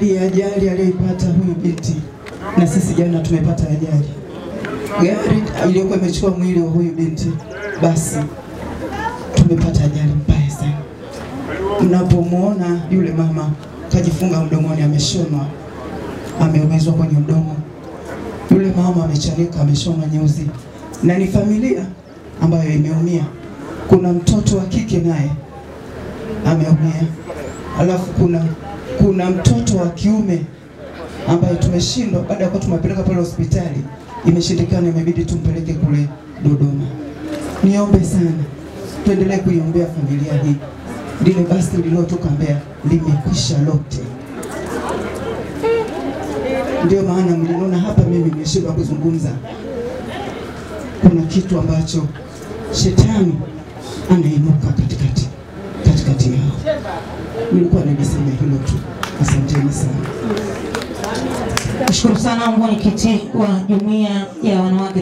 hali ya ajali aliyoipata huyu binti, na sisi jana tumepata ajali. Gari iliyokuwa imechukua mwili wa huyu binti, basi tumepata ajali mbaya sana. Mnapomuona yule mama kajifunga mdomoni, ameshonwa, ameumezwa kwenye mdomo. Yule mama amechanika, ameshonwa nyuzi, na ni familia ambayo imeumia. Kuna mtoto wa kike naye ameumia. Alafu kuna mtoto wa kiume ambaye tumeshindwa, baada ya kuwa tumepeleka pale hospitali imeshindikana, imebidi tumpeleke kule Dodoma. Niombe sana tuendelee kuiombea familia hii. Lile basi lililotoka Mbeya limekwisha lote. Ndio maana mliniona hapa mimi nimeshindwa kuzungumza. Kuna kitu ambacho shetani anainuka katikati yao. Nilikuwa nilisema hilo tu. Asanteni sana. Nashukuru sana mwenyekiti wa Jumuiya ya Wanawake